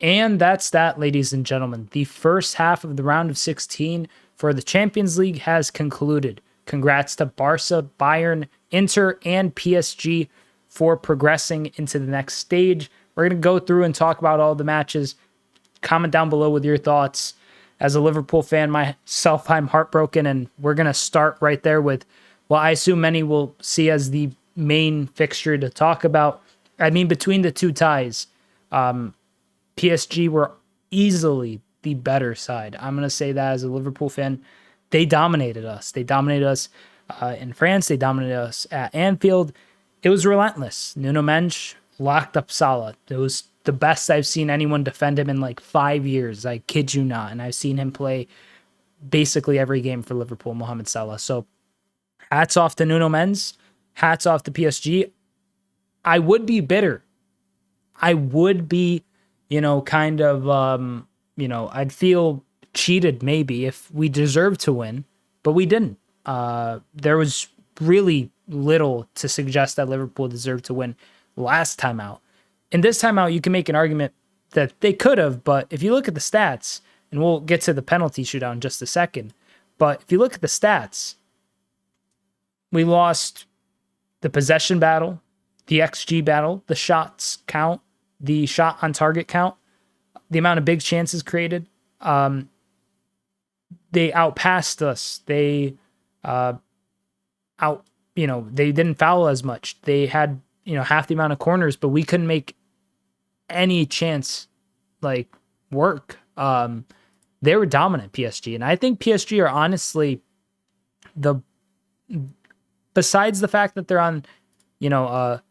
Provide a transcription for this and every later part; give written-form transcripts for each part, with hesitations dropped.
And that's that, ladies and gentlemen. The first half of the round of 16 for the Champions League has concluded. Congrats to Barca, Bayern, Inter, and PSG for progressing into the next stage. We're going to go through and talk about all the matches. Comment down below with your thoughts. As a Liverpool fan myself, I'm heartbroken, and we're going to start right there with what I assume many will see as the main fixture to talk about. I mean, between the two ties, PSG were easily the better side. I'm going to say that as a Liverpool fan. They dominated us. They dominated us in France. They dominated us at Anfield. It was relentless. Nuno Mendes locked up Salah. It was the best I've seen anyone defend him in like 5 years. I kid you not. And I've seen him play basically every game for Liverpool, Mohamed Salah. So hats off to Nuno Mendes. Hats off to PSG. I would be bitter. I would be, kind of, I'd feel cheated maybe if we deserved to win, but we didn't. There was really little to suggest that Liverpool deserved to win last time out. And this time out, you can make an argument that they could have, but if you look at the stats, and we'll get to the penalty shootout in just a second, but if you look at the stats, we lost the possession battle, the XG battle, the shots count, the shot on target count, the amount of big chances created. They outpassed us. They they didn't foul as much. They had, half the amount of corners, but we couldn't make any chance work. They were dominant, PSG. And I think PSG are honestly besides the fact that they're on, a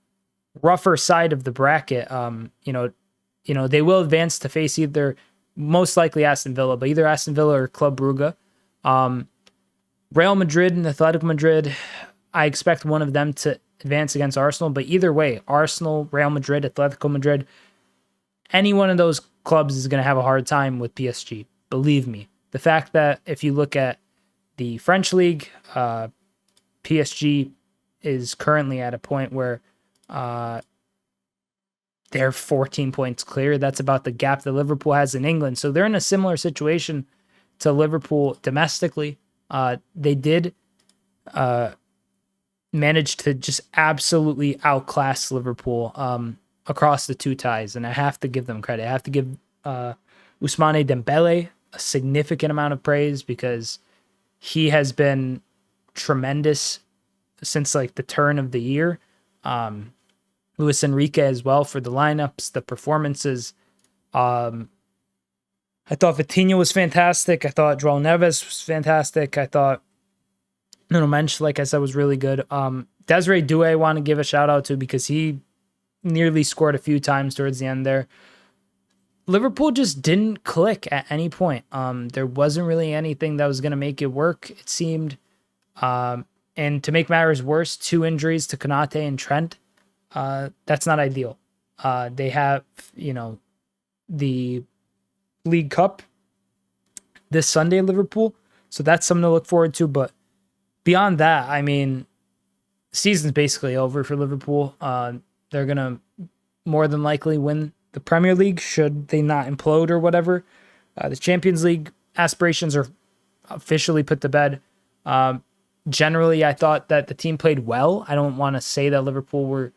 rougher side of the bracket, they will advance to face either most likely Aston Villa, but either Aston Villa or Club Brugge. Real Madrid and Atletico Madrid, I expect one of them to advance against Arsenal, but either way, Arsenal, Real Madrid, Atletico Madrid, any one of those clubs is going to have a hard time with PSG. Believe me. The fact that if you look at the French league, PSG is currently at a point where they're 14 points clear. That's about the gap that Liverpool has in England. So they're in a similar situation to Liverpool domestically. They did manage to just absolutely outclass Liverpool across the two ties, and I have to give them credit. I have to give Ousmane Dembele a significant amount of praise because he has been tremendous since the turn of the year. Luis Enrique as well for the lineups, the performances. I thought Vitinha was fantastic. I thought João Neves was fantastic. I thought Nuno Mendes, like I said, was really good. Desiree Doué I want to give a shout out to because he nearly scored a few times towards the end there. Liverpool just didn't click at any point. There wasn't really anything that was going to make it work, it seemed. And to make matters worse, 2 injuries to Konate and Trent. That's not ideal. They have, the League Cup this Sunday in Liverpool. So that's something to look forward to. But beyond that, season's basically over for Liverpool. They're going to more than likely win the Premier League should they not implode or whatever. The Champions League aspirations are officially put to bed. Generally, I thought that the team played well. I don't want to say that Liverpool were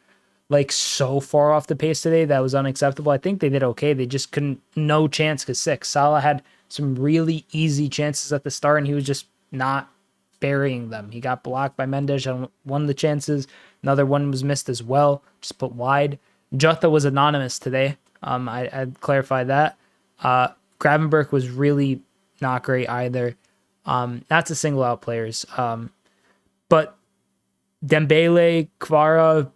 so far off the pace today that was unacceptable. I think they did okay. They just no chance because 6. Salah had some really easy chances at the start, and he was just not burying them. He got blocked by Mendes on one of the chances. Another one was missed as well, just put wide. Jota was anonymous today. I'd clarify that. Gravenberch was really not great either. Not to single out players. But Dembele, Kvara,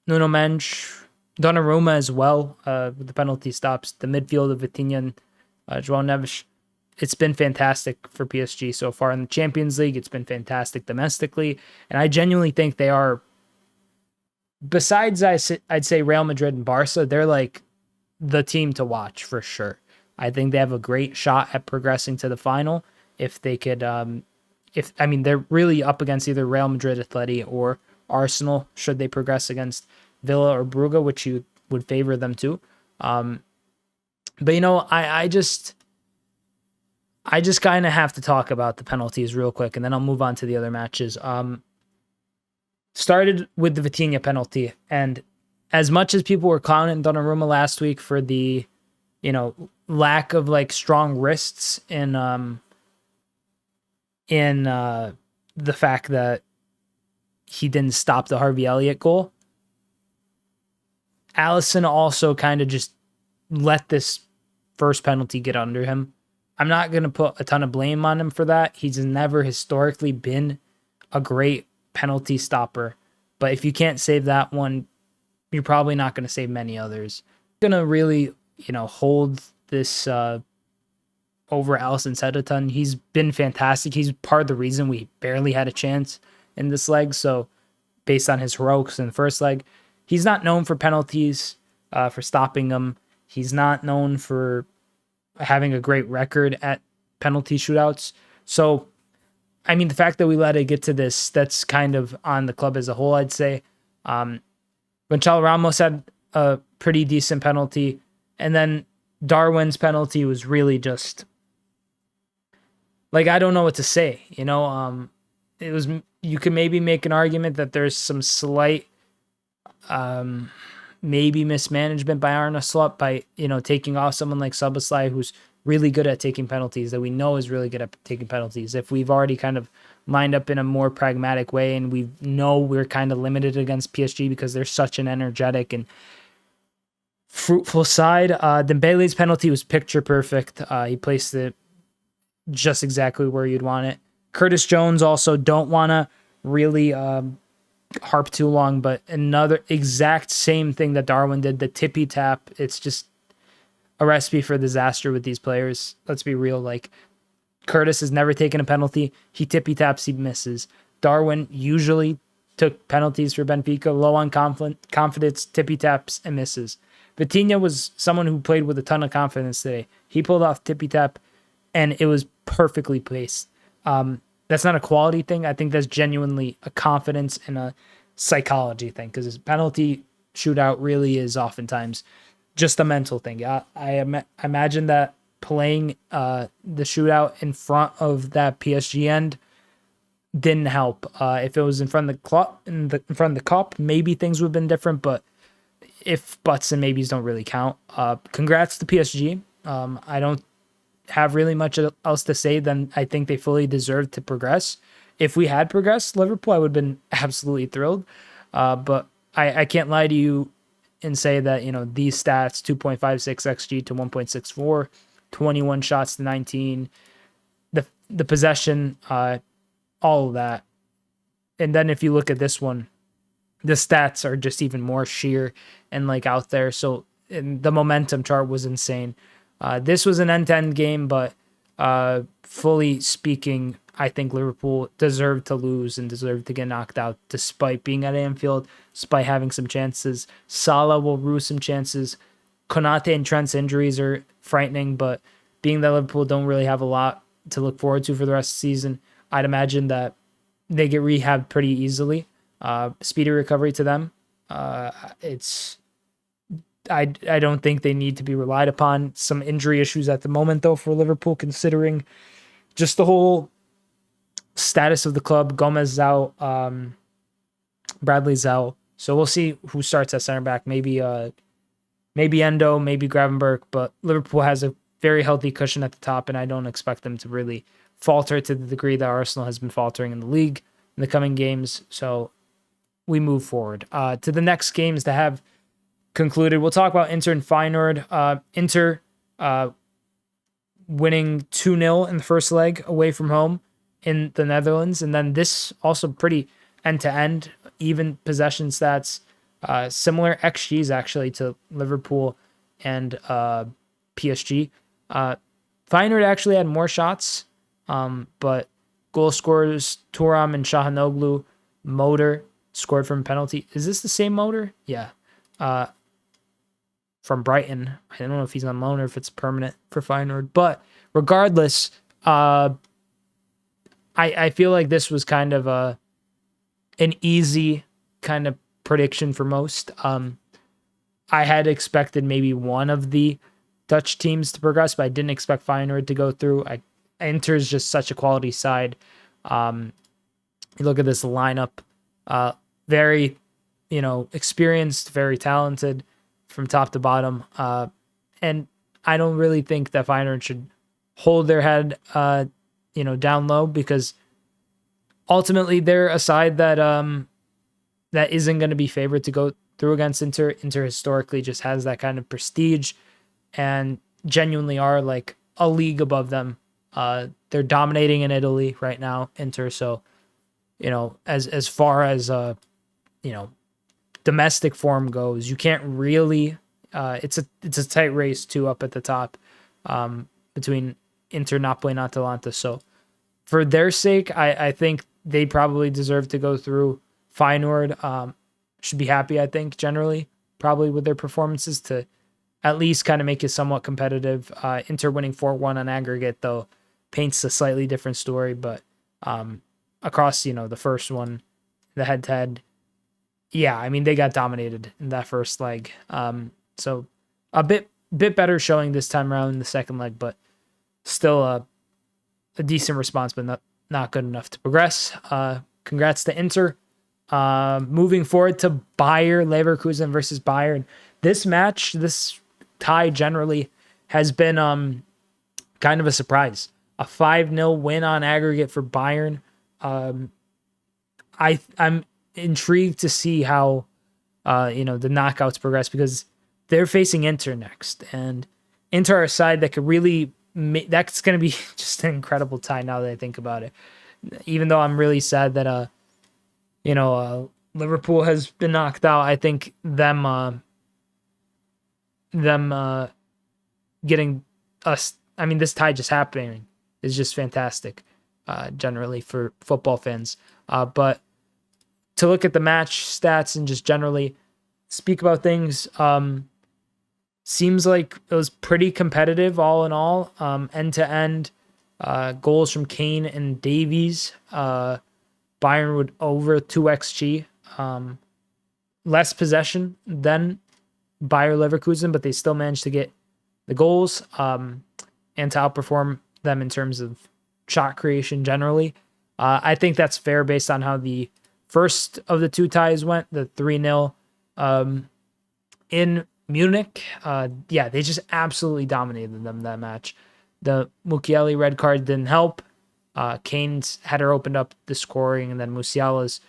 Nuno Mendes, Donnarumma as well, with the penalty stops, the midfield of Vitinha and João Neves. It's been fantastic for PSG so far in the Champions League. It's been fantastic domestically. And I genuinely think they are, besides I'd say Real Madrid and Barca, they're the team to watch for sure. I think they have a great shot at progressing to the final if they could, they're really up against either Real Madrid, Atleti, or Arsenal should they progress against Villa or Brugge, which you would favor them to. But I just kind of have to talk about the penalties real quick, and then I'll move on to the other matches. Started with the Vitinha penalty, and as much as people were clowning Donnarumma last week for the, lack of like strong wrists in the fact that he didn't stop the Harvey Elliott goal, Alisson also kind of just let this first penalty get under him. I'm not going to put a ton of blame on him for that. He's never historically been a great penalty stopper. But if you can't save that one, you're probably not going to save many others. Going to really, hold this over Alisson Sedo. He's been fantastic. He's part of the reason we barely had a chance in this leg. So based on his heroics in the first leg, he's not known for penalties, for stopping them. He's not known for having a great record at penalty shootouts. So, I mean, the fact that we let it get to this, that's kind of on the club as a whole, I'd say. Gonçalo Ramos had a pretty decent penalty. And then Darwin's penalty was really just, like, I don't know what to say. It was, you could maybe make an argument that there's some slight, maybe mismanagement by Arne Slot by, taking off someone like Szoboszlai, who's really good at taking penalties, that we know is really good at taking penalties. If we've already kind of lined up in a more pragmatic way, and we know we're kind of limited against PSG because they're such an energetic and fruitful side, Dembele's penalty was picture perfect. He placed it just exactly where you'd want it. Curtis Jones also, don't want to really harp too long, but another exact same thing that Darwin did, the tippy tap. It's just a recipe for disaster with these players. Let's be real. Like, Curtis has never taken a penalty. He tippy taps, he misses. Darwin usually took penalties for Benfica, low on confidence, tippy taps, and misses. Vitinha was someone who played with a ton of confidence today. He pulled off tippy tap, and it was perfectly placed. That's not a quality thing. I think that's genuinely a confidence and a psychology thing, because his penalty shootout really is oftentimes just a mental thing. I imagine that playing the shootout in front of that PSG end didn't help. If it was in front of the clock, in front of the cup, maybe things would have been different. But if buts and maybes don't really count, congrats to PSG. I don't have really much else to say than I think they fully deserve to progress. If we had progressed Liverpool, I would have been absolutely thrilled. But I can't lie to you and say that, these stats, 2.56 XG to 1.64, 21 shots to 19, the possession, all of that. And then if you look at this one, the stats are just even more sheer and like out there. So the momentum chart was insane. This was an end-to-end game, but fully speaking, I think Liverpool deserved to lose and deserved to get knocked out despite being at Anfield, despite having some chances. Salah will rue some chances. Konate and Trent's injuries are frightening, but being that Liverpool don't really have a lot to look forward to for the rest of the season, I'd imagine that they get rehabbed pretty easily. Speedy recovery to them. I don't think they need to be relied upon. Some injury issues at the moment, though, for Liverpool, considering just the whole status of the club. Gomez is out, Bradley's out. So we'll see who starts at center back. Maybe Endo, maybe Gravenberch, but Liverpool has a very healthy cushion at the top, and I don't expect them to really falter to the degree that Arsenal has been faltering in the league in the coming games. So we move forward to the next games to have concluded. We'll talk about Inter and Feyenoord. Inter winning 2-0 in the first leg away from home in the Netherlands. And then this also pretty end-to-end, even possession stats, similar XGs actually to Liverpool and PSG. Feyenoord actually had more shots, but goal scorers Thuram and Shahanoglu. Motor scored from penalty. Is this the same Motor? Yeah. From Brighton. I don't know if he's on loan or if it's permanent for Feyenoord. But regardless, I feel like this was kind of an easy kind of prediction for most. I had expected maybe one of the Dutch teams to progress, but I didn't expect Feyenoord to go through. Inter is just such a quality side. You look at this lineup, very, experienced, very talented from top to bottom. And I don't really think that Feyenoord should hold their head, down low, because ultimately they're a side that that isn't going to be favored to go through against Inter. Inter historically just has that kind of prestige and genuinely are like a league above them. They're dominating in Italy right now, Inter. So, as far as domestic form goes, you can't really. It's a tight race too up at the top, between Inter, Napoli, and Atalanta. So, for their sake, I think they probably deserve to go through. Feyenoord should be happy, I think, generally, probably with their performances to at least kind of make it somewhat competitive. Inter winning 4-1 on aggregate, though, paints a slightly different story. But across, the first one, the head-to-head, yeah, I mean, they got dominated in that first leg. So a bit better showing this time around in the second leg, but still a decent response, but not good enough to progress. Congrats to Inter. Moving forward to Bayer Leverkusen versus Bayern. This match, this tie generally, has been kind of a surprise. A 5-0 win on aggregate for Bayern. I'm intrigued to see how the knockouts progress, because they're facing Inter next, and Inter are a side that could really that's going to be just an incredible tie now that I think about it. Even though I'm really sad that Liverpool has been knocked out, I think them getting us. I mean, this tie just happening is just fantastic, generally for football fans. But to look at the match stats and just generally speak about things, seems like it was pretty competitive all in all, end to end. Goals from Kane and Davies. Bayern would over 2xG. Less possession than Bayer Leverkusen, but they still managed to get the goals and to outperform them in terms of shot creation generally. I think that's fair based on how the first of the two ties went, the 3-0 in Munich. They just absolutely dominated them that match. The Mukiele red card didn't help. Kane's header opened up the scoring, and then Musiala's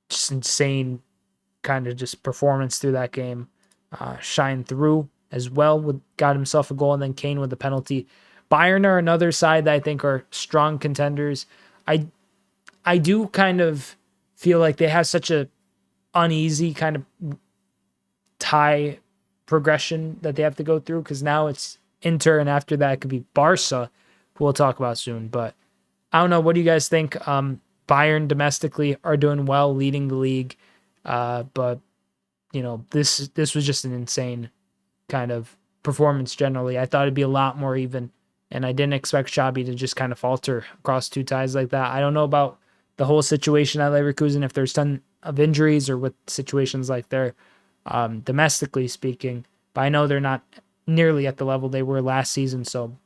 just insane kind of just performance through that game shined through as well. Got himself a goal, and then Kane with the penalty. Bayern are another side that I think are strong contenders. I do kind of feel like they have such a uneasy kind of tie progression that they have to go through, because now it's Inter, and after that it could be Barca, who we'll talk about soon. But I don't know. What do you guys think? Bayern domestically are doing well, leading the league. But this was just an insane kind of performance generally. I thought it'd be a lot more even, and I didn't expect Xabi to just kind of falter across two ties like that. I don't know about the whole situation at Leverkusen, if there's ton of injuries or with situations like there, domestically speaking, but I know they're not nearly at the level they were last season. So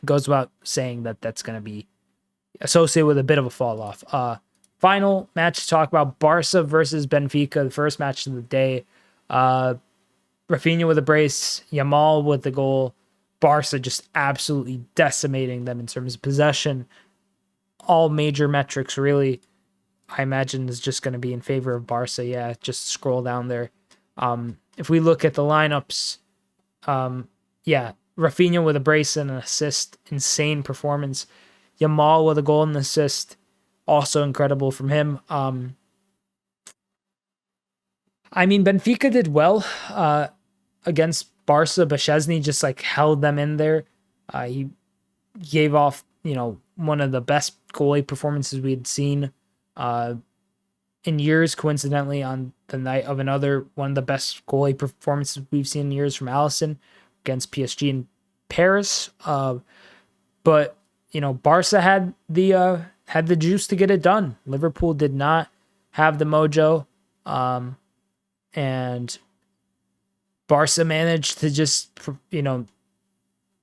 it goes without saying that that's going to be associated with a bit of a fall off. Final match to talk about, Barca versus Benfica, the first match of the day. Rafinha with a brace, Yamal with the goal. Barca just absolutely decimating them in terms of possession. All major metrics, really, I imagine, is just going to be in favor of Barca. Yeah, just scroll down there. If we look at the lineups, Rafinha with a brace and an assist, insane performance. Yamal with a goal and assist, also incredible from him. I mean, Benfica did well against Barca, but Szczesny just held them in there. He gave off, one of the best goalie performances we had seen in years, coincidentally, on the night of one of the best goalie performances we've seen in years from Alisson against PSG in Paris. But Barca had the juice to get it done. Liverpool did not have the mojo, and Barca managed to just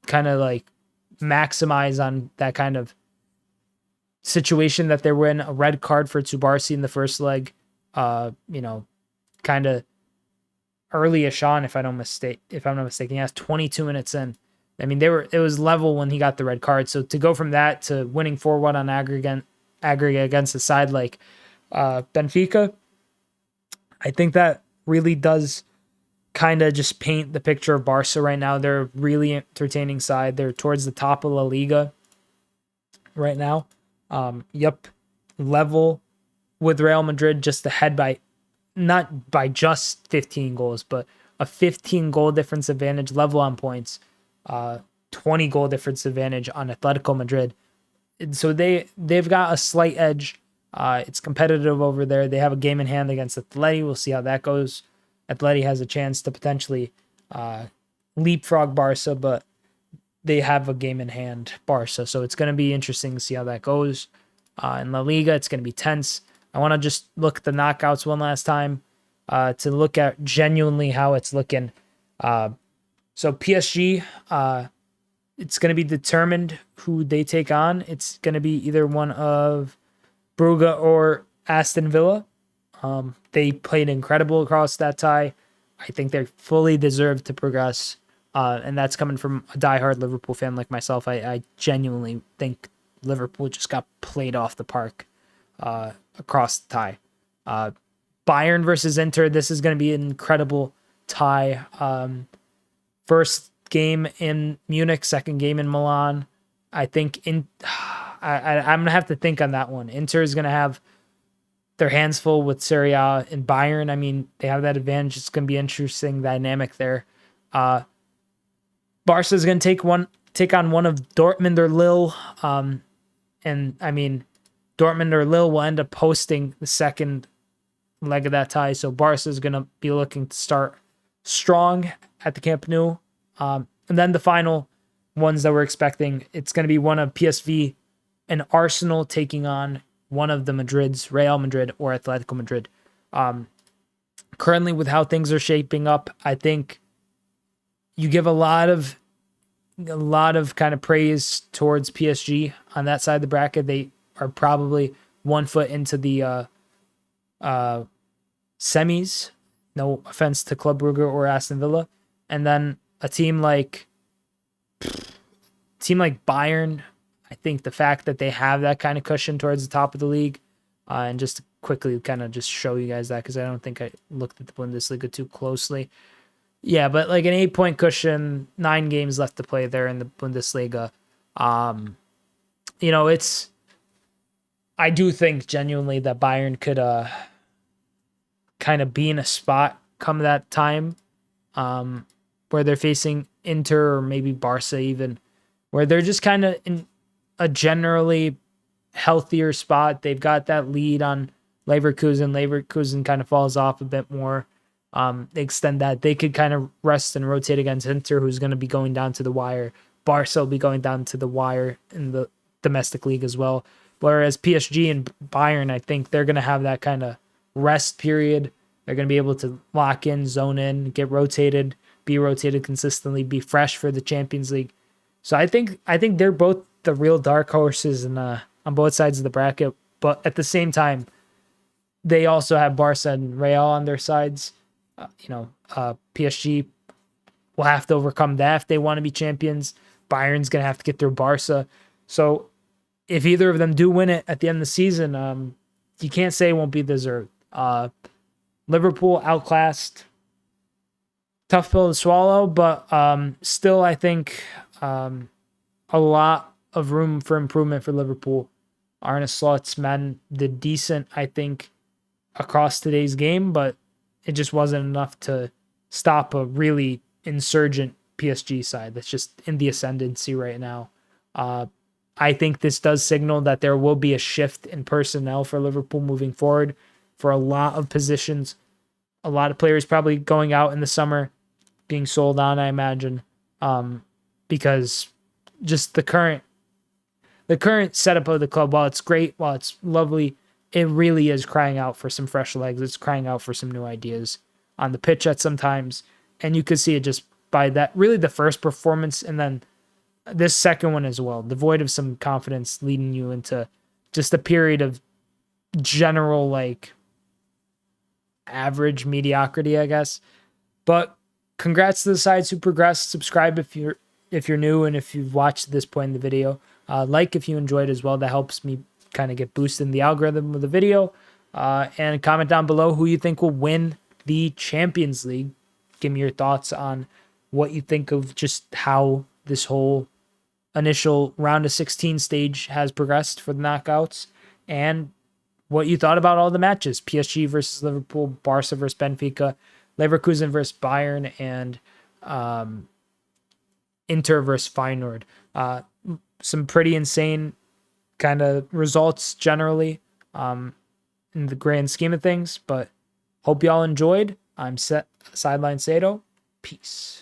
kind of like maximize on that kind of situation that they were in. A red card for Tsubarsi in the first leg, kind of early-ish on, if I'm not mistaken. Yes, 22 minutes in. I mean, it was level when he got the red card. So to go from that to winning 4-1 on aggregate against a side like Benfica, I think that really does kind of just paint the picture of Barca right now. They're a really entertaining side. They're towards the top of La Liga right now. Level with Real Madrid, just ahead by, not by just 15 goals, but a 15 goal difference advantage, level on points, 20 goal difference advantage on Atletico Madrid. And so they've got a slight edge. It's competitive over there. They have a game in hand against Atleti. We'll see how that goes. Atleti has a chance to potentially leapfrog Barca, but they have a game in hand, Barca. So it's going to be interesting to see how that goes. In La Liga, it's going to be tense. I want to just look at the knockouts one last time to look at genuinely how it's looking. So PSG, it's going to be determined who they take on. It's going to be either one of Brugge or Aston Villa. They played incredible across that tie. I think they fully deserve to progress. And that's coming from a diehard Liverpool fan like myself. I genuinely think Liverpool just got played off the park across the tie. Bayern versus Inter. This is going to be an incredible tie. First game in Munich, second game in Milan. I think I'm going to have to think on that one. Inter is going to have their hands full with Serie A, and Bayern, I mean, they have that advantage. It's going to be interesting dynamic there. Barca is going to take on one of Dortmund or Lille. And I mean, Dortmund or Lille will end up hosting the second leg of that tie. So Barca is going to be looking to start strong at the Camp Nou. And then the final ones that we're expecting, it's going to be one of PSV and Arsenal taking on one of the Madrids, Real Madrid or Atletico Madrid. Currently, with how things are shaping up, I think you give a lot of kind of praise towards PSG on that side of the bracket. They are probably 1 foot into the semis. No offense to Club Brugge or Aston Villa. And then a team like Bayern, I think the fact that they have that kind of cushion towards the top of the league, and just to quickly kind of just show you guys that, because I don't think I looked at the Bundesliga too closely. Yeah, but like an 8-point cushion, 9 games left to play there in the Bundesliga. I do think genuinely that Bayern could kind of be in a spot come that time where they're facing Inter or maybe Barca even, where they're just kind of in a generally healthier spot. They've got that lead on Leverkusen. Leverkusen kind of falls off a bit more. They extend that. They could kind of rest and rotate against Inter, who's going to be going down to the wire. Barca will be going down to the wire in the domestic league as well. Whereas PSG and Bayern, I think they're going to have that kind of rest period. They're going to be able to lock in, zone in, get rotated, be rotated consistently, be fresh for the Champions League. So I think they're both the real dark horses on both sides of the bracket. But at the same time, they also have Barca and Real on their sides. PSG will have to overcome that if they want to be champions. Bayern's going to have to get through Barca. So if either of them do win it at the end of the season, you can't say it won't be deserved. Liverpool outclassed. Tough pill to swallow, but still I think a lot of room for improvement for Liverpool. Arne Slot's men did decent, I think, across today's game, but it just wasn't enough to stop a really insurgent PSG side that's just in the ascendancy right now. I think this does signal that there will be a shift in personnel for Liverpool moving forward for a lot of positions. A lot of players probably going out in the summer, being sold on, I imagine, because just the current setup of the club, while it's great, while it's lovely, it really is crying out for some fresh legs. It's crying out for some new ideas on the pitch at some times. And you could see it just by that, really the first performance and then this second one as well, devoid of some confidence, leading you into just a period of general like average mediocrity, I guess. But congrats to the sides who progressed. Subscribe if you're new, and if you've watched this point in the video, like if you enjoyed as well. That helps me kind of get boosted in the algorithm of the video. And comment down below who you think will win the Champions League. Give me your thoughts on what you think of just how this whole initial round of 16 stage has progressed for the knockouts, and what you thought about all the matches: PSG versus Liverpool, Barca versus Benfica, Leverkusen versus Bayern, and Inter versus Feyenoord. Some pretty insane kind of results generally in the grand scheme of things, but hope y'all enjoyed. I'm Sideline Sedo. Peace.